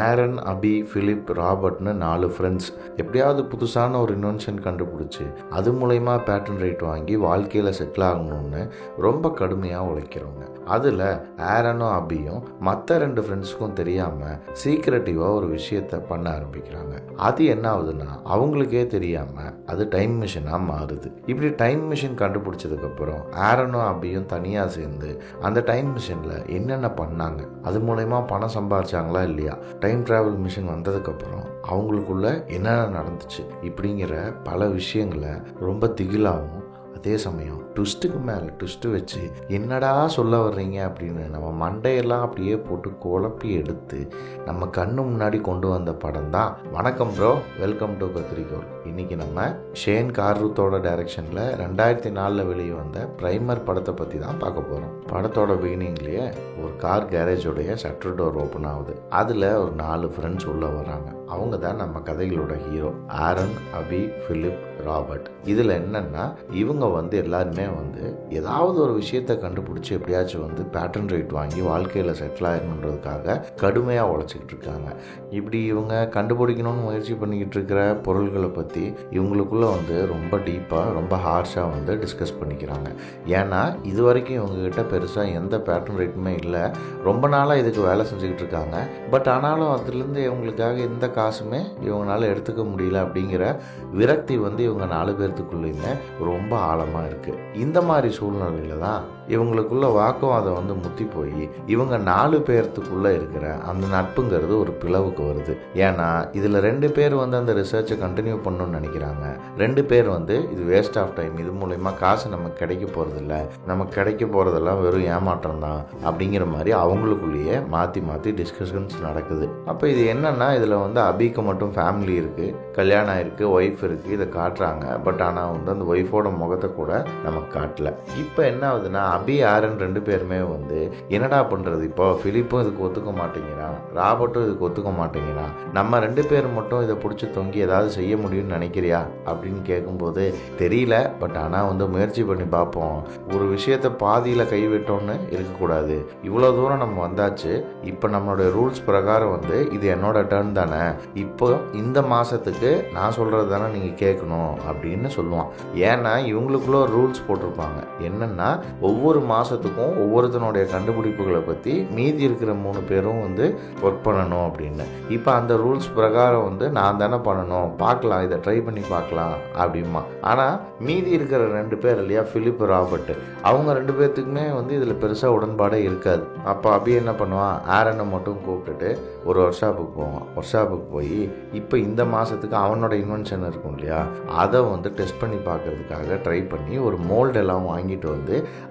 ஆரன், அபி, Philip, ராபர்ட்னு 4 friends எப்படியாவது புதுசான ஒரு இன்வென்ஷன் கண்டுபிடிச்சி அது மூலயமா பேட்டன் ரைட் வாங்கி வாழ்க்கையில் செட்டில் ஆகணும்னு ரொம்ப கடுமையாக உழைக்கிறவங்க. அதில் ஆரனும் அபியும் மற்ற 2 ஃப்ரெண்ட்ஸுக்கும் தெரியாமல் சீக்ரெட்டிவாக ஒரு விஷயத்த பண்ண ஆரம்பிக்கிறாங்க. அது என்ன ஆகுதுன்னா அவங்களுக்கே தெரியாமல் அது டைம் மிஷினாக மாறுது. இப்படி டைம் மிஷின் கண்டுபிடிச்சதுக்கப்புறம் ஆரனும் அபியும் தனியாக சேர்ந்து அந்த டைம் மிஷினில் என்னென்ன பண்ணாங்க, அது மூலயமா பணம் சம்பாதிச்சாங்களா இல்லையா, டைம் டிராவல் மிஷின் வந்ததுக்கப்புறம் அவங்களுக்குள்ள என்னென்ன நடந்துச்சு இப்படிங்கிற பல விஷயங்களை ரொம்ப திகிலாகவும் அதே சமயம் ட்விஸ்ட்டுக்கு மேலே ட்விஸ்ட்டு வச்சு என்னடா சொல்ல வர்றீங்க அப்படின்னு நம்ம மண்டையெல்லாம் அப்படியே போட்டு குழப்பி எடுத்து நம்ம கண்ணு முன்னாடி கொண்டு வந்த படம் தான் வணக்கம் ப்ரோ, வெல்கம் டு கத்திரிக்கோள். இன்றைக்கி நம்ம ஷேன் கார்ருத்தோட டைரக்ஷனில் 2004 வெளியே வந்த பிரைமர் படத்தை பற்றி தான் பார்க்க போகிறோம். படத்தோட பிகினிங்லேயே ஒரு கார் கேரேஜோடைய ஷட்டர் டோர் ஓப்பன் ஆகுது. அதில் ஒரு 4 ஃப்ரெண்ட்ஸ் உள்ளே வராங்க. அவங்க தான் நம்ம கதைகளோட ஹீரோ ஆரன், அபி, பிலிப், ராபர்ட். இதில் என்னென்னா இவங்க எல்லாருமே ஏதாவது ஒரு விஷயத்தை கண்டுபிடிச்சி எப்படியாச்சும் பேட்டன் ரைட் வாங்கி வாழ்க்கையில் செட்டில் ஆகணுன்றதுக்காக கடுமையாக உழைச்சிக்கிட்டு இருக்காங்க. இப்படி இவங்க கண்டுபிடிக்கணும்னு முயற்சி பண்ணிக்கிட்டு இருக்கிற பொருள்களை பற்றி இவங்களுக்குள்ளே ரொம்ப டீப்பாக ரொம்ப ஹார்ஷாக டிஸ்கஸ் பண்ணிக்கிறாங்க. ஏன்னா இது வரைக்கும் இவங்ககிட்ட பெருசாக எந்த பேட்டன் ரைட்டுமே இல்லை. ரொம்ப நாளாக இதுக்கு வேலை செஞ்சுக்கிட்டு இருக்காங்க. பட் ஆனாலும் அதுலேருந்து இவங்களுக்காக எந்த காசுமே இவங்களால எடுத்துக்க முடியல அப்படிங்கிற விரக்தி இவங்க 4 பேர்த்துக்குள்ளேயுமே ரொம்ப ஆழமாக இருக்குது. இந்த மாதிரி சூழ்நிலையில் தான் இவங்களுக்குள்ள வாக்குவாதம் முத்தி போய் இவங்க 4 பேர்த்துக்குள்ளே இருக்கிற அந்த நட்புங்கிறது ஒரு பிளவுக்கு வருது. ஏன்னா இதில் 2 பேர் அந்த ரிசர்ச்சை கண்டினியூ பண்ணணும்னு நினைக்கிறாங்க. 2 பேர் இது வேஸ்ட் ஆஃப் டைம், இது மூலயமா காசு நமக்கு கிடைக்க போகிறதில்ல, நமக்கு கிடைக்க போகிறதெல்லாம் வெறும் ஏமாற்றம் தான் அப்படிங்கிற மாதிரி அவங்களுக்குள்ளேயே மாற்றி மாற்றி டிஸ்கஷன்ஸ் நடக்குது. அப்போ இது என்னன்னா இதில் அபிக்கு மட்டும் ஃபேமிலி இருக்குது, கல்யாணம் ஆயிருக்கு, ஒய்ஃப் இருக்குது, இதை காட்டுறாங்க. பட் ஆனால் அந்த ஒய்ஃபோட முகத்தை கூட நமக்கு காட்டல. இப்போ என்ன ஆகுதுன்னா அபி, ஆரன் 2 பேருமே என்னடா பண்ணுறது, இப்போ பிலிப்பும் இதுக்கு ஒத்துக்க மாட்டேங்கிறான், ராபர்ட்டும் இதுக்கு ஒத்துக்க மாட்டேங்கிறான், நம்ம 2 பேர் மட்டும் இதை பிடிச்சி தொங்கி ஏதாவது செய்ய முடியும்னு நினைக்கிறியா அப்படின்னு கேட்கும்போது தெரியல, பட் ஆனால் முயற்சி பண்ணி பார்ப்போம், ஒரு விஷயத்தை பாதியில் கைவிட்டோன்னு இருக்கக்கூடாது, இவ்வளோ தூரம் நம்ம வந்தாச்சு, இப்போ நம்மளுடைய ரூல்ஸ் பிரகாரம் இது என்னோட டர்ன் தானே, இப்போ இந்த மாதத்துக்கு நான் சொல்கிறது தானே நீங்கள் கேட்கணும் அப்படின்னு சொல்லுவான். ஏன்னா இவங்களுக்குள்ள ரூல்ஸ் போட்டிருப்பாங்க. என்னென்னா ஒவ்வொரு மாதத்துக்கும் ஒவ்வொருத்தனுடைய கண்டுபிடிப்புகளை பற்றி மீதி இருக்கிற 3 பேரும் ஒர்க் பண்ணணும் அப்படின்னு. இப்போ அந்த ரூல்ஸ் பிரகாரம் நான் தானே பண்ணணும், பார்க்கலாம், இதை ட்ரை பண்ணி பார்க்கலாம் அப்படிமா. ஆனால் மீதி இருக்கிற 2 பேர் இல்லையா, பிலிப், ராபர்ட், அவங்க 2 பேர்த்துக்குமே இதில் பெருசாக உடன்பாடே இருக்காது. அப்போ அபி என்ன பண்ணுவான், ஆரனை மட்டும் கூப்பிட்டுட்டு ஒரு ஒர்க் ஷாப்புக்கு போவான். ஒர்க் ஷாப்புக்கு போய் இப்போ இந்த மாதத்துக்கு அவனோட இன்வென்ஷன் இருக்கும் இல்லையா, அதை டெஸ்ட் பண்ணி பார்க்கறதுக்காக ட்ரை பண்ணி ஒரு மோல்டு எல்லாம் வாங்கிட்டு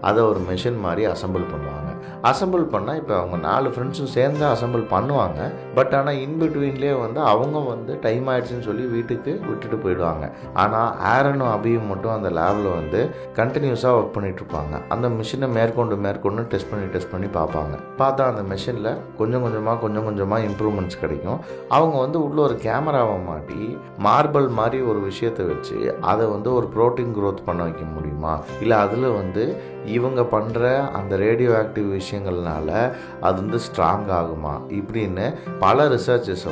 அதை ஒரு மெஷின் மாதிரி அசம்பிள் பண்ணுவாங்க. அசம்பிள் பண்ணால் இப்போ அவங்க 4 ஃப்ரெண்ட்ஸும் சேர்ந்து அசம்பிள் பண்ணுவாங்க. பட் ஆனால் இன்பிட்வீன்லேயே அவங்க டைம் ஆயிடுச்சுன்னு சொல்லி வீட்டுக்கு விட்டுட்டு போயிடுவாங்க. ஆனால் ஆரனும் அபியும் மட்டும் அந்த லேபில் கண்டினியூஸாக ஒர்க் பண்ணிட்டு இருப்பாங்க. அந்த மிஷினை மேற்கொண்டு டெஸ்ட் பண்ணி பார்ப்பாங்க. பார்த்தா அந்த மிஷினில் கொஞ்சம் கொஞ்சமாக இம்ப்ரூவ்மெண்ட்ஸ் கிடைக்கும். அவங்க உள்ள ஒரு கேமராவை மாட்டி மார்பிள் மாதிரி ஒரு விஷயத்தை வச்சு அதை ஒரு புரோட்டீன் க்ரோத் பண்ண வைக்க முடியுமா, இல்லை அதில் இவங்க பண்ணுற அந்த ரேடியோ ஆக்டிவ் விஷயங்கள்னால அது ஸ்ட்ராங் ஆகுமா, இப்படின்னு பல ரிசர்ச்சஸ்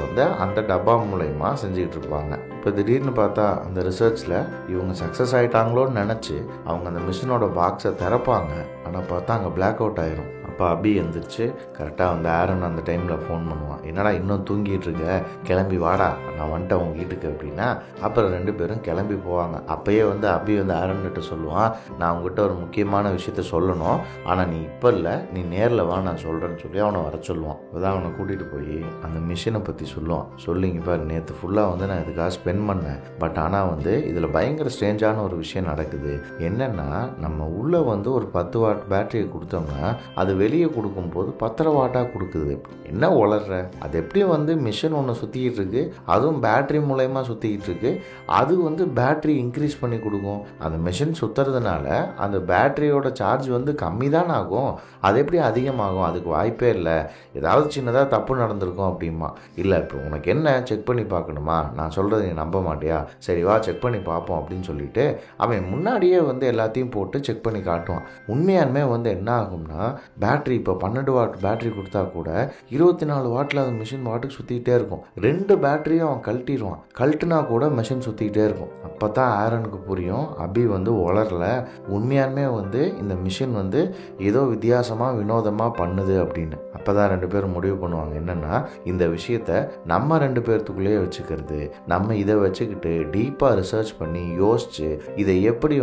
அந்த டப்பா மூலயமா செஞ்சுக்கிட்டு இருப்பாங்க. இப்போ திடீர்னு பார்த்தா அந்த ரிசர்ச்சில் இவங்க சக்ஸஸ் ஆகிட்டாங்களோன்னு நினச்சி அவங்க அந்த மிஷினோட பாக்ஸை திறப்பாங்க. ஆனால் பார்த்தா அங்கே பிளாக் அவுட் ஆயிரும். அப்போ அபி எழுந்திரிச்சு கரெக்டாக ஆரன் அந்த டைமில் ஃபோன் பண்ணுவான். என்னடா இன்னும் தூங்கிட்டு இருக்க, கிளம்பி வாடா, நான் வந்துட்டேன் உங்கள் வீட்டுக்கு அப்படின்னா. அப்புறம் 2 பேரும் கிளம்பி போவாங்க. அப்போயே அபி ஆரன்கிட்ட சொல்லுவான், நான் உங்ககிட்ட ஒரு முக்கியமான விஷயத்த சொல்லணும், ஆனால் நீ இப்போ இல்லை, நீ நேரில் வா, நான் சொல்கிறேன்னு சொல்லி அவனை வர சொல்லுவான். அதான் அவனை கூட்டிகிட்டு போய் அந்த மிஷினை பற்றி சொல்லுவான். சொல்லிங்க பாரு, நேற்று ஃபுல்லாக நான் இதுக்காக ஸ்பெண்ட் பண்ணேன். பட் ஆனால் இதில் பயங்கர ஸ்ட்ரேஞ்சான ஒரு விஷயம் நடக்குது. என்னென்னா நம்ம உள்ளே ஒரு 10 வாட் பேட்டரியை கொடுத்தோம்னா அது வெளியே கொடுக்கும்போது 10 வாட்டாக கொடுக்குது. என்ன வளர்ற, அது எப்படி மிஷின் ஒன்று சுற்றிக்கிட்டு இருக்கு, அதுவும் பேட்ரி மூலயமா சுற்றிக்கிட்டு இருக்கு, அது பேட்ரி இன்க்ரீஸ் பண்ணி கொடுக்கும். அந்த மிஷின் சுற்றுறதுனால அந்த பேட்டரியோட சார்ஜ் கம்மி தான் ஆகும், அது எப்படி அதிகமாகும், அதுக்கு வாய்ப்பே இல்லை, ஏதாவது சின்னதாக தப்பு நடந்திருக்கும் அப்படிமா. இல்லை இப்போ உனக்கு என்ன செக் பண்ணி பார்க்கணுமா, நான் சொல்கிறது நீ நம்ப மாட்டியா, சரி வா செக் பண்ணி பார்ப்போம் அப்படின்னு சொல்லிட்டு அவன் முன்னாடியே எல்லாத்தையும் போட்டு செக் பண்ணி காட்டுவான். உண்மையானுமே என்ன ஆகும்னா பேட்டரி இப்போ 12 வாட் பேட்டரி கொடுத்தா கூட 24 வாட்டில் அந்த மிஷின் வாட்டுக்கு சுற்றிக்கிட்டே இருக்கும். 2 பேட்டரியும் அவன் கழட்டினா கூட மிஷின் சுற்றிக்கிட்டே இருக்கும். அப்போ தான் ஆரனுக்கு புரியும், அபி உளரல, உண்மையாலுமே இந்த மிஷின் ஏதோ வித்தியாசமாக வினோதமாக பண்ணுது அப்படின்னு. அப்போ தான் 2 பேரும் முடிவு பண்ணுவாங்க, என்னென்னா இந்த விஷயத்த நம்ம 2 பேர்த்துக்குள்ளேயே வச்சுக்கிறது, நம்ம இதை வச்சுக்கிட்டு டீப்பாக ரிசர்ச் பண்ணி யோசிச்சு இதை எப்படி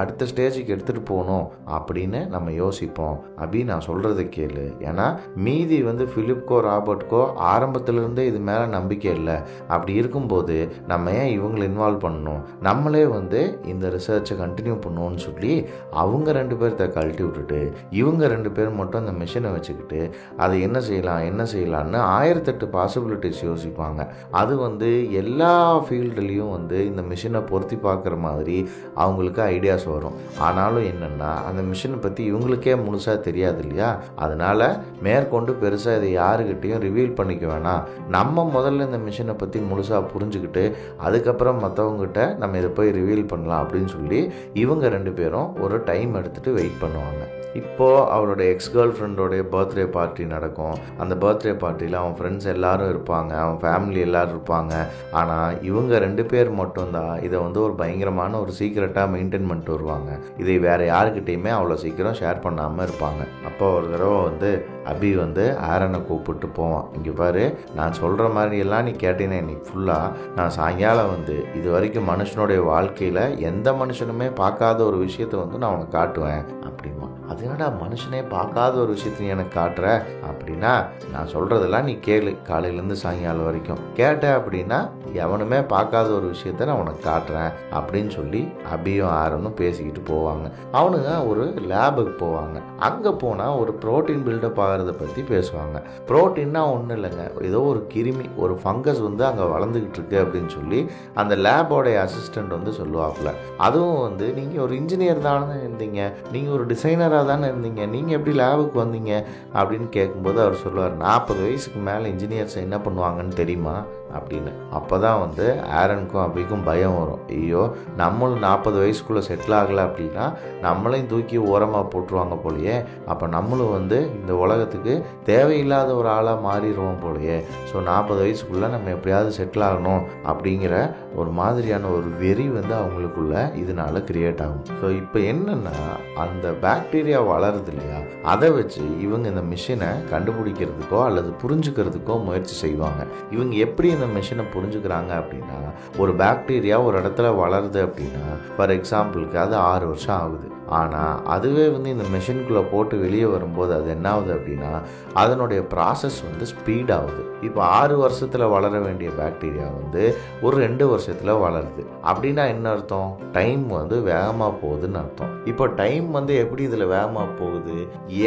அடுத்த ஸ்டேஜுக்கு எடுத்துகிட்டு போகணும் அப்படின்னு நம்ம யோசிப்போம். அபி நான் சொல்கிறத கேளு, ஏன்னா மீதி ஃபிலிப்கோ ராபர்ட்கோ ஆரம்பத்திலிருந்தே இது மேலே நம்பிக்கை இல்லை. அப்படி இருக்கும்போது நம்ம ஏன் இவங்களை இன்வால்வ் பண்ணணும், நம்மளே இந்த ரிசர்ச்சை கண்டினியூ பண்ணுவோம்னு சொல்லி அவங்க 2 பேர்த்த கழட்டி விட்டுட்டு இவங்க 2 பேர் மட்டும் அந்த மிஷினை வச்சுக்கிட்டு அதை என்ன செய்யலான்னு 1008 பாசிபிலிட்டிஸ் யோசிப்பாங்க. அது எல்லா ஃபீல்டுலேயும் இந்த மிஷினை பொருத்தி பார்க்குற மாதிரி அவங்களுக்கு ஐடியாஸ் வரும். ஆனாலும் என்னென்னா அந்த மிஷினை பற்றி இவங்களுக்கே முழுசாக தெரியாது இல்லையா, அதனால் மேற்கொண்டு பெருசாக இதை யாருக்கிட்டையும் ரிவீல் பண்ணிக்க வேணாம், நம்ம முதல்ல இந்த மிஷினை பற்றி முழுசாக புரிஞ்சுக்கிட்டு அதுக்கப்புறம் மற்றவங்ககிட்ட நம்ம இதை போய் ரிவீல் பண்ணலாம் அப்படின்னு சொல்லி இவங்க 2 பேரும் ஒரு டைம் எடுத்துகிட்டு வெயிட் பண்ணுவாங்க. இப்போது அவளோட எக்ஸ் கேர்ள் ஃப்ரெண்டோடைய பர்த்டே பார்ட்டி நடக்கும். அந்த பர்த்டே பார்ட்டியில் அவன் ஃப்ரெண்ட்ஸ் எல்லோரும் இருப்பாங்க, அவன் ஃபேமிலி எல்லோரும் இருப்பாங்க. ஆனால் இவங்க 2 பேர் மட்டும்தான் இதை ஒரு பயங்கரமான ஒரு சீக்ரெட்டாக மெயின்டைன் பண்ணிட்டு வருவாங்க. இதை வேறு யாருக்கிட்டையுமே அவ்வளோ சீக்கிரம் ஷேர் பண்ணாமல் இருப்பாங்க. அப்போ ஒரு தடவை அபி ஆரனை கூப்பிட்டு போவான், இங்கே பாரு, நான் சொல்கிற மாதிரி எல்லாம் நீ கேட்டீங்கன்னா இன்னைக்கு ஃபுல்லாக நான் சாயங்காலம் இது வரைக்கும் மனுஷனுடைய வாழ்க்கையில் எந்த மனுஷனுமே பார்க்காத ஒரு விஷயத்தை நான் உனக்கு காட்டுவேன் அப்படிமா. அது என்னடா மனுஷனே பார்க்காத ஒரு விஷயத்த நீ எனக்கு காட்டுற அப்படின்னா, நான் சொல்கிறதெல்லாம் நீ கேளு, காலையிலேருந்து சாயங்காலம் வரைக்கும் கேட்ட அப்படின்னா எவனுமே பார்க்காத ஒரு விஷயத்த நான் உனக்கு காட்டுறேன் அப்படின்னு சொல்லி அபியும் ஆரனும் பேசிக்கிட்டு போவாங்க. அவனுங்க ஒரு லேபுக்கு போவாங்க. அங்கே போனால் ஒரு ப்ரோட்டீன் பில்டப் ஆகிறத பற்றி பேசுவாங்க. ப்ரோட்டீன்னா ஒன்றும் இல்லைங்க, ஏதோ ஒரு கிருமி, ஒரு ஃபங்கஸ் அங்கே வளர்ந்துக்கிட்டு இருக்கு அப்படின்னு சொல்லி அந்த லேபோடைய அசிஸ்டண்ட் சொல்லுவாப்புல. அதுவும் நீங்கள் ஒரு இன்ஜினியர் தானே இருந்தீங்க, நீங்கள் ஒரு டிசைனராக தானே இருந்தீங்க, நீங்கள் எப்படி லேபுக்கு வந்தீங்க அப்படின்னு கேட்கும்போது அவர் சொல்லுவார், 40 வயசுக்கு மேலே இன்ஜினியர்ஸ் என்ன பண்ணுவாங்கன்னு தெரியுமா அப்படின்னு. அப்போ தான் ஆரனுக்கும் அபிக்கும் பயம் வரும், ஐயோ நம்மளும் 40 வயசுக்குள்ளே செட்டில் ஆகலை அப்படின்னா நம்மளையும் தூக்கி ஓரமாக போட்டுருவாங்க போலையே, அப்போ நம்மளும் இந்த உலகத்துக்கு தேவையில்லாத ஒரு ஆளாக மாறிடுவோம் போலையே, ஸோ 40 வயசுக்குள்ளே நம்ம எப்படியாவது செட்டில் ஆகணும் அப்படிங்கிற ஒரு மாதிரியான ஒரு வெறி அவங்களுக்குள்ள இதனால கிரியேட் ஆகும். ஸோ இப்போ என்னென்னா அந்த பாக்டீரியா வளருது இல்லையா, அதை வச்சு இவங்க இந்த மிஷினை கண்டுபிடிக்கிறதுக்கோ அல்லது புரிஞ்சுக்கிறதுக்கோ முயற்சி செய்வாங்க. இவங்க எப்படி இந்த மிஷினை புரிஞ்சுக்கிறாங்க அப்படின்னா, ஒரு பாக்டீரியா ஒரு இடத்துல வளருது அப்படின்னா ஃபார் எக்ஸாம்பிளுக்கு அது 6 வருஷம் ஆகுது. ஆனால் அதுவே இந்த மெஷின்குள்ளே போட்டு வெளியே வரும்போது அது என்ன ஆகுது அப்படின்னா அதனுடைய ப்ராசஸ் ஸ்பீட் ஆகுது. இப்போ 6 வருஷத்தில் வளர வேண்டிய பாக்டீரியா ஒரு 2 வருஷத்தில் வளருது. அப்படின்னா என்ன அர்த்தம், டைம் வேகமாக போகுதுன்னு அர்த்தம். இப்போ டைம் எப்படி இதில் வேகமாக போகுது,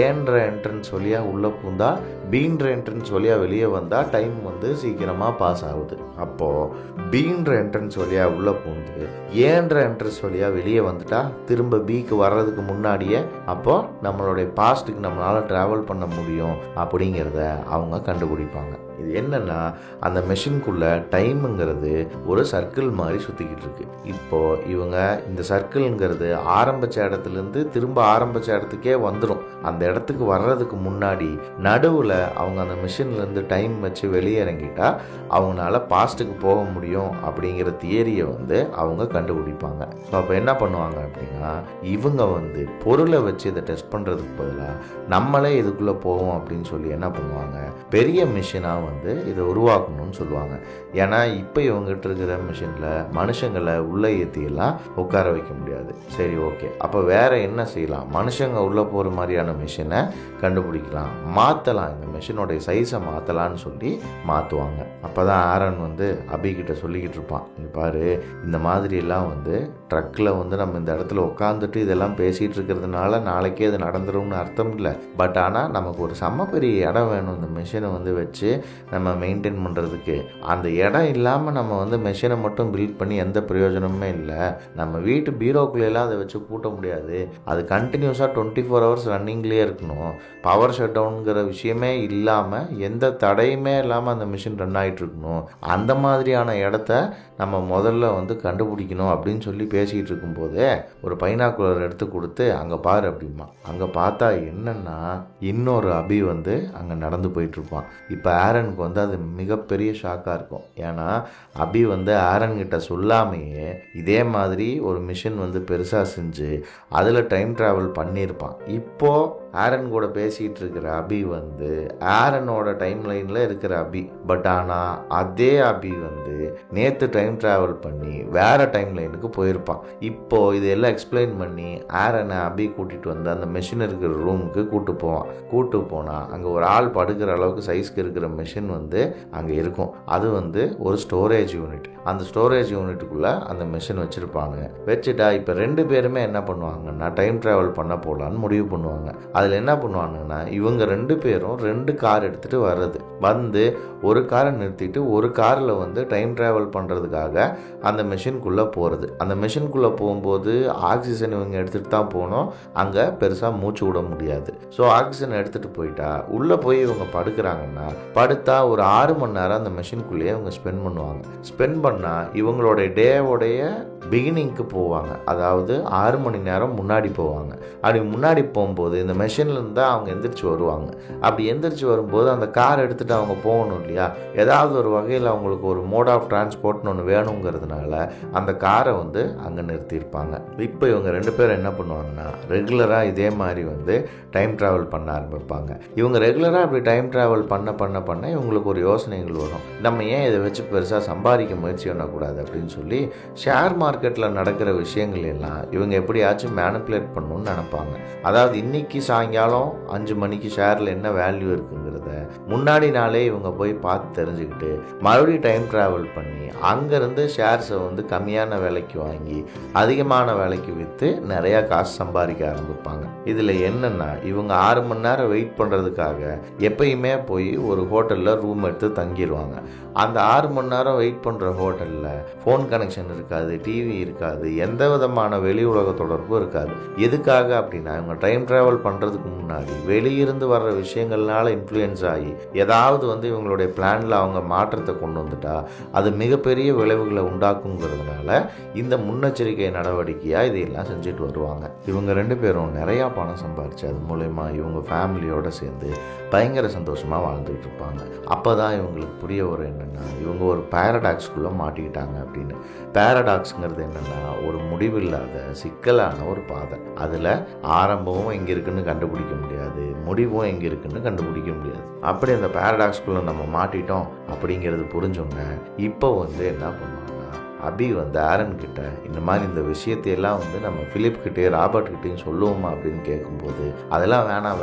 ஏன்ற என்ட்ரன்ஸ் வழியாக உள்ளே பூந்தா பீன்ற என்ட்ரன்ஸ் வழியாக வெளியே வந்தால் டைம் சீக்கிரமாக பாஸ் ஆகுது. அப்போது பீன்ற என்ட்ரன்ஸ் வழியாக உள்ளே பூந்து ஏன்ற என்ட்ரன்ஸ் வழியாக வெளியே வந்துட்டா திரும்ப பிக்கு வர்றதுக்கு முன்னாடியே அப்போ நம்மளுடைய பாஸ்ட்டுக்கு நம்மளால் ட்ராவல் பண்ண முடியும் அப்படிங்கிறத அவங்க கண்டுபிடிப்பாங்க. இது என்னன்னா அந்த மெஷின்குள்ள டைமுங்கிறது ஒரு சர்க்கிள் மாதிரி சுற்றிக்கிட்டு இருக்கு. இப்போ இவங்க இந்த சர்க்கிள்ங்கிறது ஆரம்பிச்ச இடத்துலேருந்து திரும்ப ஆரம்பிச்ச இடத்துக்கே வந்துடும். அந்த இடத்துக்கு வர்றதுக்கு முன்னாடி நடுவில் அவங்க அந்த மிஷின்லேருந்து டைம் வச்சு வெளியிறங்கிட்டா அவங்களால பாஸ்ட்டுக்கு போக முடியும் அப்படிங்கிற தியரியை அவங்க கண்டுபிடிப்பாங்க. ஸோ அப்போ என்ன பண்ணுவாங்க அப்படின்னா இவங்க பொருளை வச்சு இதை டெஸ்ட் பண்ணுறதுக்கு பதிலாக நம்மளே இதுக்குள்ளே போவோம் அப்படின்னு சொல்லி என்ன பண்ணுவாங்க, பெரிய மிஷினாக இதை உருவாக்கணும்னு சொல்லுவாங்க. ஏன்னா இப்போ இவங்ககிட்ட இருக்கிற மிஷினில் மனுஷங்களை உள்ளே ஏற்றியெல்லாம் உட்கார வைக்க முடியாது. சரி ஓகே, அப்போ வேற என்ன செய்யலாம், மனுஷங்க உள்ளே போகிற மாதிரியான மிஷினை கண்டுபிடிக்கலாம், மாற்றலாம், இந்த மிஷினோடைய சைஸை மாற்றலான்னு சொல்லி மாற்றுவாங்க. அப்போ தான் ஆரன் அபிகிட்ட சொல்லிக்கிட்டு இருப்பான், இங்கே பாரு இந்த மாதிரியெல்லாம் ட்ரக்கில் நம்ம இந்த இடத்துல உட்காந்துட்டு இதெல்லாம் பேசிகிட்டு இருக்கிறதுனால நாளைக்கே இது நடந்துரும்னு அர்த்தம் இல்லை. பட் ஆனால் நமக்கு ஒரு செம்ம பெரிய இடம் வேணும் இந்த மிஷினை வச்சு நம்ம மெயின்டைன் பண்ணுறதுக்கு. அந்த இடம் இல்லாமல் நம்ம மெஷினை மட்டும் பில்ட் பண்ணி எந்த பிரயோஜனமுமே இல்லை. நம்ம வீட்டு பீரோக்குள்ளெல்லாம் அதை வச்சு பூட்ட முடியாது, அது கண்டினியூஸாக 24 ஹவர்ஸ் ரன்னிங்லேயே இருக்கணும். பவர் ஷட் டவுனுங்கிற விஷயமே இல்லாமல் எந்த தடையுமே இல்லாமல் அந்த மிஷின் ரன் ஆகிட்டு இருக்கணும். அந்த மாதிரியான இடத்த நம்ம முதல்ல வந்து கண்டுபிடிக்கணும் அப்படின்னு சொல்லி பேசிகிட்டு இருக்கும்போதே ஒரு பைனாக்குலர் எடுத்து கொடுத்து அங்கே பாரு அப்படிமா. அங்கே பார்த்தா என்னன்னா இன்னொரு அபி வந்து அங்கே நடந்து போயிட்டுருப்பான். இப்போ ஆரனுக்கு வந்து அது மிகப்பெரிய ஷாக்காக இருக்கும். ஏன்னா அபி வந்து ஆரன் கிட்ட சொல்லாமையே இதே மாதிரி ஒரு மிஷின் வந்து பெருசாக செஞ்சு அதில் டைம் ட்ராவல் பண்ணியிருப்பான். இப்போது ஆரன் கூட பேசிகிட்டு இருக்கிற அபி வந்து ஆரனோட டைம் லைனில் இருக்கிற அபி. பட் ஆனால் அதே அபி வந்து நேற்று டைம் ட்ராவல் பண்ணி வேறு டைம் லைனுக்கு போயிருப்பான். இப்போது இதெல்லாம் எக்ஸ்பிளைன் பண்ணி ஆரனை அபி கூட்டிகிட்டு வந்து அந்த மிஷின் இருக்கிற ரூமுக்கு கூட்டு போனால் அங்கே ஒரு ஆள் படுக்கிற அளவுக்கு சைஸ்க்கு இருக்கிற மிஷின் வந்து அங்கே இருக்கும். அது வந்து ஒரு ஸ்டோரேஜ் யூனிட். அந்த ஸ்டோரேஜ் யூனிட்டுக்குள்ளே அந்த மிஷின் வச்சுருப்பானுங்க. வச்சுட்டா இப்போ 2 பேருமே என்ன பண்ணுவாங்கன்னா டைம் ட்ராவல் பண்ண போகலான்னு முடிவு பண்ணுவாங்க. அதில் என்ன பண்ணுவானுங்கன்னா இவங்க 2 பேரும் 2 கார் எடுத்துகிட்டு வந்து ஒரு காரை நிறுத்திட்டு ஒரு காரில் வந்து டைம் ட்ராவல் பண்ணுறதுக்காக அந்த மிஷின்குள்ளே போகிறது. அந்த மிஷின்குள்ளே போகும்போது ஆக்சிஜன் இவங்க எடுத்துகிட்டு தான் போகணும். அங்கே பெருசாக மூச்சு விட முடியாது. ஸோ ஆக்சிஜன் எடுத்துகிட்டு போயிட்டா உள்ளே போய் இவங்க படுக்கிறாங்கன்னா படுத்தா ஒரு 6 மணி நேரம் அந்த மிஷின்குள்ளேயே அவங்க ஸ்பெண்ட் பண்ணுவாங்க. ஸ்பெண்ட் பண்ணால் இவங்களுடைய டேவோடைய பிகினிங்க்கு போவாங்க. அதாவது 6 மணி நேரம் முன்னாடி போவாங்க. அப்படி முன்னாடி போகும்போது இந்த மெஷின்லேருந்து தான் அவங்க எந்திரிச்சு வருவாங்க. அப்படி எந்திரிச்சு வரும்போது அந்த கார் எடுத்துகிட்டு அவங்க போகணும் இல்லையா? ஏதாவது ஒரு வகையில் அவங்களுக்கு ஒரு மோட் ஆஃப் டிரான்ஸ்போர்ட்னு ஒன்று வேணுங்கிறதுனால அந்த காரை வந்து அங்கே நிறுத்தியிருப்பாங்க. இப்போ இவங்க 2 பேரும் என்ன பண்ணுவாங்கன்னா ரெகுலராக இதே மாதிரி வந்து டைம் ட்ராவல் பண்ண ஆரம்பிப்பாங்க. இவங்க ரெகுலராக அப்படி டைம் ட்ராவல் பண்ண இவங்களுக்கு ஒரு யோசனைகள் வரும். நம்ம ஏன் இதை வச்சு பெருசாக சம்பாதிக்க முயற்சி பண்ணக்கூடாது அப்படின்னு சொல்லி ஷேர் மார்க்கெட்டில் நடக்கிற விஷயங்கள் எல்லாம் இவங்க எப்படியாச்சும் மேனிப்புலேட் பண்ணணும்னு நினைப்பாங்க. அதாவது இன்னைக்கு சாயங்காலம் 5 மணிக்கு ஷேரில் என்ன வேல்யூ இருக்குங்கிறத முன்னாடி நாளே இவங்க போய் பார்த்து தெரிஞ்சுக்கிட்டு மறுபடியும் டைம் ட்ராவல் பண்ணி அங்கேருந்து ஷேர்ஸை வந்து கம்மியான விலைக்கு வாங்கி அதிகமான விலைக்கு விற்று நிறையா காசு சம்பாதிக்க ஆரம்பிப்பாங்க. இதில் என்னென்னா இவங்க 6 மணி நேரம் வெயிட் பண்ணுறதுக்காக எப்பயுமே போய் ஒரு ஹோட்டலில் ரூம் எடுத்து தங்கிடுவாங்க. அந்த 6 மணி நேரம் வெயிட் பண்ணுற ஹோட்டலில் ஃபோன் கனெக்ஷன் இருக்காது, டிவி இருக்காது, எந்த விதமான வெளி உலக தொடர்பும் இருக்காது. எதுக்காக அப்படின்னா இவங்க டைம் ட்ராவல் பண்ணுறதுக்கு முன்னாடி வெளியிருந்து வர்ற விஷயங்கள்னால இன்ஃப்ளூயன்ஸ் ஆகி ஏதாவது வந்து இவங்களுடைய பிளானில் அவங்க மாற்றத்தை கொண்டு வந்துட்டா அது மிகப்பெரிய விளைவுகளை உண்டாக்குங்கிறதுனால இந்த முன்னெச்சரிக்கை நடவடிக்கையாக இதையெல்லாம் செஞ்சுட்டு வருவாங்க. இவங்க 2 பேரும் நிறையா பணம் சம்பாரிச்சு அது மூலயமா இவங்க ஃபேமிலியோடு சேர்ந்து பயங்கர சந்தோஷமாக வாழ்ந்துகிட்டு இருப்பாங்க. அப்போ தான் இவங்களுக்கு புரிய வரும் என்னென்னா இவங்க ஒரு பேரடாக்ஸ்குள்ளே மாட்டிக்கிட்டாங்க அப்படின்னு. பேரடாக்ஸுங்கிறது என்னென்னா ஒரு முடிவில்லாத சிக்கலான ஒரு பாதை. அதில் ஆரம்பமும் எங்கே இருக்குன்னு கண்டுபிடிக்க முடியாது, முடிவும் எங்கே இருக்குன்னு கண்டுபிடிக்க முடியாது. அப்படி அந்த பேரடாக்ஸ்குள்ளே நம்ம மாட்டிட்டோம் அப்படிங்கிறது புரிஞ்சோங்க. இப்போ வந்து என்ன பண்ணுவாங்கன்னா அபி வந்து ஆரன் கிட்ட இந்த மாதிரி இந்த விஷயத்தையெல்லாம் வந்து நம்ம பிலிப் கிட்டே ராபர்ட் கிட்டேயும் சொல்லுவோமா அப்படின்னு கேட்கும்போது அதெல்லாம் வேணாம்,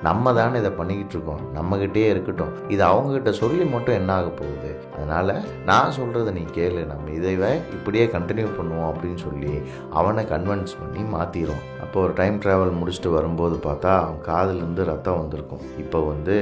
நம்ம தானே இதை பண்ணிக்கிட்டு இருக்கோம், நம்மகிட்டே இருக்கட்டும், இது அவங்ககிட்ட சொல்லி மட்டும் என்ன ஆக போகுது, அதனால் நான் சொல்கிறத நீ கேளு, நம்ம இதை இப்படியே கண்டினியூ பண்ணுவோம் அப்படின்னு சொல்லி அவனை கன்வின்ஸ் பண்ணி மாற்றிடும். அப்போ ஒரு டைம் ட்ராவல் முடிச்சுட்டு வரும்போது பார்த்தா அவன் காதுலேருந்து ரத்தம் வந்திருக்கும். இப்போ வந்து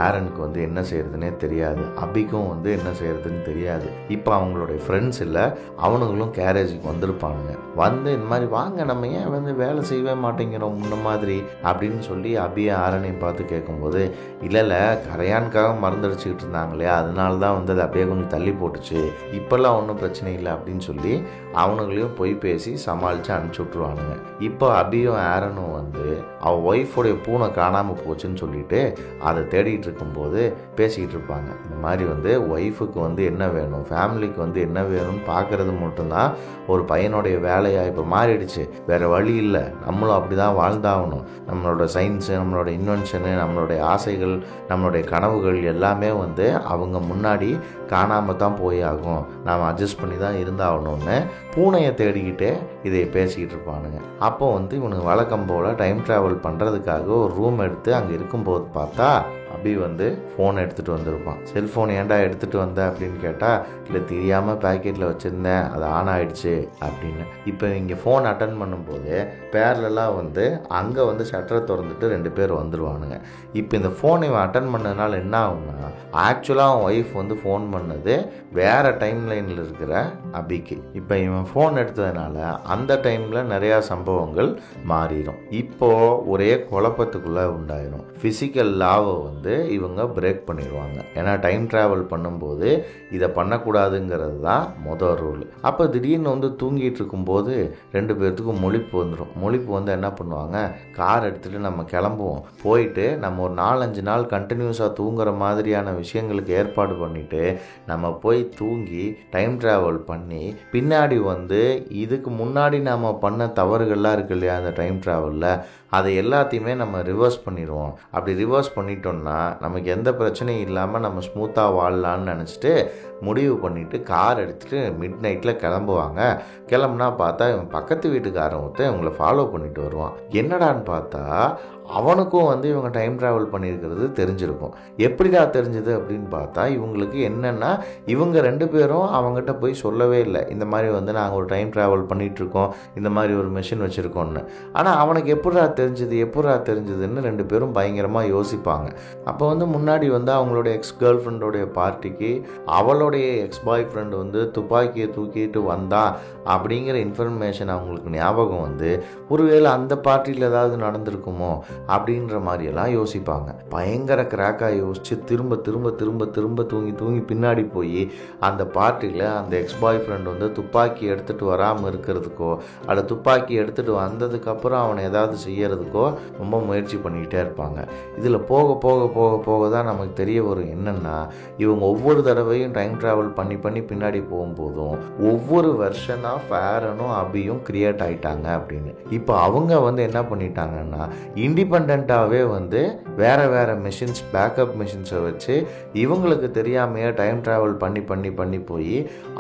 ஆரனுக்கு வந்து என்ன செய்யறதுன்னே தெரியாது, அபிக்கும் வந்து என்ன செய்யறதுன்னு தெரியாது. இப்போ அவங்களுடைய ஃப்ரெண்ட்ஸ் இல்லை, அவனுங்களும் கேரேஜுக்கு வந்திருப்பானுங்க. வந்து இந்த மாதிரி வாங்க நம்ம ஏன் வந்து வேலை செய்யவே மாட்டேங்கிறோம் முன்ன மாதிரி அப்படின்னு சொல்லி அபியை ஆரனையும் பார்த்து கேட்கும்போது இல்லை கரையானுக்காக மருந்தடிச்சுக்கிட்டு இருந்தாங்களே அதனால தான் வந்து அது அப்படியே கொஞ்சம் தள்ளி போட்டுச்சு, இப்போல்லாம் ஒன்றும் பிரச்சனை இல்லை அப்படின்னு சொல்லி அவனுங்களையும் போய் பேசி சமாளித்து அனுப்பிச்சி விட்ருவானுங்க. இப்போ அபியும் ஆரனும் வந்து அவள் ஒய்ஃபோடைய பூனை காணாமல் போச்சுன்னு சொல்லிட்டு அதை தேடிட்டு இருக்கும்போது பேசிக்கிட்டு இருப்பாங்க. இந்த மாதிரி வந்து ஒய்ஃபுக்கு வந்து என்ன வேணும், ஃபேமிலிக்கு வந்து என்ன வேணும்னு பார்க்குறது மட்டும்தான் ஒரு பையனுடைய வேலையாக இப்போ மாறிடுச்சு. வேறு வழி இல்லை, நம்மளும் அப்படி தான் வாழ்ந்தாகணும். நம்மளோட சயின்ஸு, நம்மளோட இன்வென்ஷனு, நம்மளுடைய ஆசைகள், நம்மளுடைய கனவுகள் எல்லாமே வந்து அவங்க முன்னாடி காணாமல் தான் போய் ஆகும், நாம் அட்ஜஸ்ட் பண்ணி தான் இருந்தாகணும்னு பூனையை தேடிக்கிட்டே இதை பேசிக்கிட்டு இருப்பானுங்க. அப்போ வந்து இவனுக்கு வழக்கம் போல் டைம் ட்ராவல் பண்ணுறதுக்காக ஒரு ரூம் எடுத்து அங்கே இருக்கும்போது பார்த்தா அபி வந்து ஃபோன் எடுத்துகிட்டு வந்திருப்பான். செல்ஃபோன் ஏன்டா எடுத்துகிட்டு வந்த அப்படின்னு கேட்டால் இல்லை தெரியாமல் பேக்கெட்டில் வச்சுருந்தேன், அது ஆன் ஆகிடுச்சு அப்படின்னு. இப்போ இங்கே ஃபோன் அட்டன் பண்ணும்போது பேர்லலாம் வந்து அங்கே வந்து ஷட்டரை திறந்துட்டு 2 பேர் வந்துடுவானுங்க. இப்போ இந்த ஃபோன் இவன் அட்டன் பண்ணதுனால என்ன ஆகும்னா ஆக்சுவலாக அவன் ஒய்ஃப் வந்து ஃபோன் பண்ணது வேறு டைம் லைனில் இருக்கிற அபிக்கு. இப்போ இவன் ஃபோன் எடுத்ததுனால அந்த டைமில் நிறையா சம்பவங்கள் மாறிடும். இப்போது ஒரே குழப்பத்துக்குள்ளே உண்டாயிரும். ஃபிசிக்கல் லாவை வந்து வந்து இவங்க பிரேக் பண்ணிடுவாங்க. ஏன்னா டைம் ட்ராவல் பண்ணும்போது இதை பண்ணக்கூடாதுங்கிறது தான் மொதல் ரூல். அப்போ திடீர்னு வந்து தூங்கிட்டு இருக்கும்போது 2 பேர்த்துக்கும் முழிப்பு வந்துடும். முழிப்பு வந்து என்ன பண்ணுவாங்க, கார் எடுத்துகிட்டு நம்ம கிளம்புவோம், போயிட்டு நம்ம ஒரு 4-5 நாள் கண்டினியூஸாக தூங்குற மாதிரியான விஷயங்களுக்கு ஏற்பாடு பண்ணிவிட்டு நம்ம போய் தூங்கி டைம் ட்ராவல் பண்ணி பின்னாடி வந்து இதுக்கு முன்னாடி நம்ம பண்ண தவறுகள்லாம் இருக்கு இல்லையா அந்த டைம் ட்ராவலில், அதை எல்லாத்தையுமே நம்ம ரிவர்ஸ் பண்ணிடுவோம். அப்படி ரிவர்ஸ் பண்ணிட்டோம்னா நமக்கு எந்த பிரச்சனையும் இல்லாமல் நம்ம ஸ்மூத்தாக வாழலான்னு நினச்சிட்டு முடிவு பண்ணிவிட்டு கார் எடுத்துகிட்டு மிட் நைட்டில் கிளம்புவாங்க. கிளம்புனா பார்த்தா இவன் பக்கத்து வீட்டுக்காரன் ஒருத்தன் இவங்களை ஃபாலோ பண்ணிட்டு வருவான். என்னடான்னு பார்த்தா அவனுக்கும் வந்து இவங்க டைம் ட்ராவல் பண்ணியிருக்கிறது தெரிஞ்சிருக்கும். எப்படிடா தெரிஞ்சுது அப்படின்னு பார்த்தா இவங்களுக்கு என்னென்னா இவங்க 2 பேரும் அவங்ககிட்ட போய் சொல்லவே இல்லை, இந்த மாதிரி வந்து நாங்கள் ஒரு டைம் ட்ராவல் பண்ணிகிட்ருக்கோம், இந்த மாதிரி ஒரு மிஷின் வச்சுருக்கோன்னு. ஆனால் அவனுக்கு எப்படிடா தெரிஞ்சுதுன்னு 2 பேரும் பயங்கரமாக யோசிப்பாங்க. அப்போ வந்து முன்னாடி வந்து அவங்களோட எக்ஸ் கேர்ள் ஃப்ரெண்டோடைய பார்ட்டிக்கு அவளுடைய எக்ஸ் பாய் ஃப்ரெண்டு வந்து துப்பாக்கியை தூக்கிட்டு வந்தான் அப்படிங்கிற இன்ஃபர்மேஷன் அவங்களுக்கு ஞாபகம் வந்து ஒருவேளை அந்த பார்ட்டியில் ஏதாவது நடந்திருக்குமோ அப்படின்ற மாதிரியெல்லாம் யோசிப்பாங்க. பயங்கர கிராக்காக யோசித்து திரும்ப திரும்ப திரும்ப திரும்ப தூங்கி பின்னாடி போய் அந்த பார்ட்டியில் அந்த எக்ஸ் பாய் ஃப்ரெண்ட் வந்து துப்பாக்கி எடுத்துகிட்டு வராமல் இருக்கிறதுக்கோ அல்ல துப்பாக்கி எடுத்துகிட்டு வந்ததுக்கப்புறம் அவனை ஏதாவது செய்யறதுக்கோ ரொம்ப முயற்சி பண்ணிக்கிட்டே இருப்பாங்க. இதில் போக போக போக போக தான் நமக்கு தெரிய வரும் என்னென்னா இவங்க ஒவ்வொரு தடவையும் டைம் ட்ராவல் பண்ணி பின்னாடி போகும்போதும் ஒவ்வொரு வெர்ஷன் ஆஃப் ஆரனும் அபியும் கிரியேட் ஆகிட்டாங்க அப்படின்னு. இப்போ அவங்க வந்து என்ன பண்ணிட்டாங்கன்னா இண்டிபெண்ட்டாகவே வந்து வேறு மிஷின்ஸ் பேக்கப் மிஷின்ஸை வச்சு இவங்களுக்கு தெரியாமையே டைம் ட்ராவல் பண்ணி போய்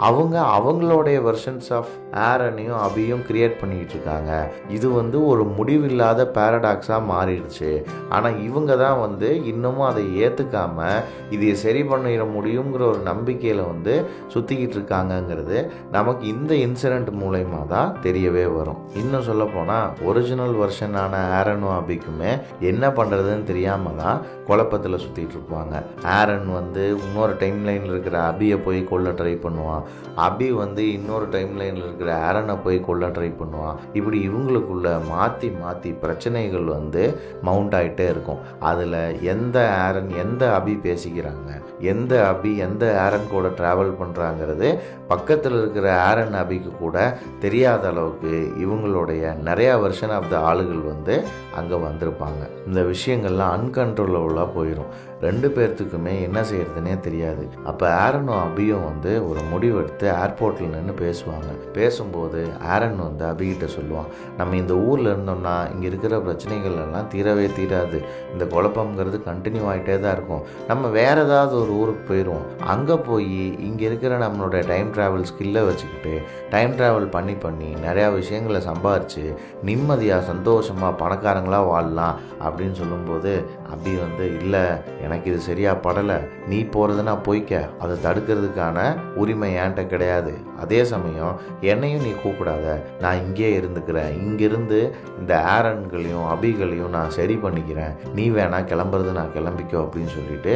அவங்களுடைய வெர்ஷன்ஸ் ஆஃப் ஆரனையும் அபியும் கிரியேட் பண்ணிக்கிட்டு இருக்காங்க. இது வந்து ஒரு முடிவில்லாத பேரடாக்ஸாக மாறிடுச்சு. ஆனால் இவங்க தான் வந்து இன்னமும் அதை ஏற்றுக்காம இதை சரி பண்ணிட முடியுங்கிற ஒரு நம்பிக்கையில் வந்து சுற்றிக்கிட்டு இருக்காங்கங்கிறது நமக்கு இந்த இன்சிடெண்ட் மூலயமா தான் தெரியவே வரும். இன்னும் சொல்ல போனால் ஒரிஜினல் வெர்ஷனான ஆரனும் அபிக்குமே என்ன பண்ணுறதுன்னு தெரியாமல் தான் குழப்பத்தில் சுற்றிட்டு இருப்பாங்க. ஆரன் வந்து இன்னொரு டைம் லைனில் இருக்கிற அபியை போய் கொல்ல ட்ரை பண்ணுவான், அபி வந்து இன்னொரு டைம் லைனில் இருக்கிற ஆரனை போய் கொல்ல ட்ரை பண்ணுவான். இப்படி இவங்களுக்குள்ள மாற்றி பிரச்சனைகள் வந்து மவுண்ட் ஆகிட்டே இருக்கும். அதில் எந்த ஆரன் எந்த அபி பேசிக்கிறாங்க, எந்த அபி எந்த ஆரன் கூட ட்ராவல் பண்ணுறாங்கிறது பக்கத்தில் இருக்கிற ஆரன் அபிக்கு கூட தெரியாத அளவுக்கு இவங்களுடைய நிறையா வெர்ஷன் ஆஃப் த ஆளுகள் வந்து அங்கே வந்திருப்பாங்க. இந்த விஷயங்கள்லாம் அன்கண்ட்ரோலபுளாக போயிடும். 2 பேர்த்துக்குமே என்ன செய்யறதுனே தெரியாது. அப்போ ஆரனும் அபியும் வந்து ஒரு முடிவெடுத்து ஏர்போர்ட்டில் நின்று பேசுவாங்க. பேசும்போது ஆரன் வந்து அபிகிட்ட சொல்லுவான், நம்ம இந்த ஊரில் இருந்தோம்னா இங்கே இருக்கிற பிரச்சனைகள் எல்லாம் தீரவே தீராது, இந்த குழப்பங்கிறது கண்டினியூ ஆகிட்டே தான் இருக்கும். நம்ம வேறு ஏதாவது ஒரு ஊருக்கு போயிடுவோம், அங்கே போய் இங்கே இருக்கிற நம்மளோட டைம் ட்ராவல் ஸ்கில்லை வச்சுக்கிட்டு டைம் ட்ராவல் பண்ணி நிறையா விஷயங்களை சம்பாரித்து நிம்மதியாக சந்தோஷமாக பணக்காரங்களாக வாழலாம் அப்படின்னு சொல்லும்போது அபி வந்து இல்லை, எனக்கு இது சரியாக படலை, நீ போகிறதுனா போய்க்க, அதை தடுக்கிறதுக்கான உரிமை என்கிட்ட கிடையாது, அதே சமயம் என்னையும் நீ கூப்பிடாத, நான் இங்கே இருந்துக்கிறேன், இங்கிருந்து இந்த ஆரன்களையும் அபிகளையும் நான் சரி பண்ணிக்கிறேன், நீ வேணா கிளம்புறது நான் கிளம்பிக்கோ அப்படின்னு சொல்லிட்டு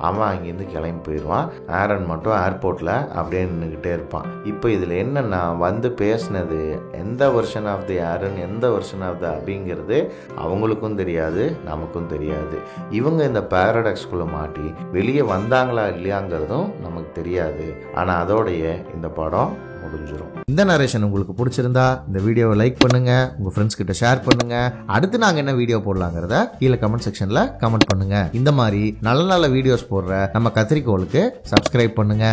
அவன் அங்கேருந்து கிளம்பி போயிடுவான். ஆரன் மட்டும் ஏர்போர்ட்டில் அப்படியே நின்றுக்கிட்டே இருப்பான். இப்போ இதில் என்னென்னா வந்து பேசினது எந்த வெர்ஷன் ஆஃப் தி ஆரன் எந்த வெர்ஷன் ஆஃப் த அபிங்கிறது அவங்களுக்கும் தெரியாது, நமக்கும் தெரியாது. இவங்க இந்த பேரடாக்ஸ்குள்ளே மாட்டி வெளியே வந்தாங்களா இல்லையாங்கிறதும் நமக்கு தெரியாது. ஆனால் அதோடைய இந்த படம் முடிஞ்சிடும். இந்த நரேஷன் உங்களுக்கு பிடிச்சிருந்தா இந்த வீடியோவை லைக் பண்ணுங்க, உங்க ஃப்ரெண்ட்ஸ் கிட்ட ஷேர் பண்ணுங்க. அடுத்து நாங்க என்ன வீடியோ போடலாங்கிறத கீழே கமெண்ட் செக்ஷன்ல கமெண்ட் பண்ணுங்க. இந்த மாதிரி நல்ல நல்ல வீடியோஸ் போடுற நம்ம கத்திரிக்கோளுக்கு சப்ஸ்கிரைப் பண்ணுங்க.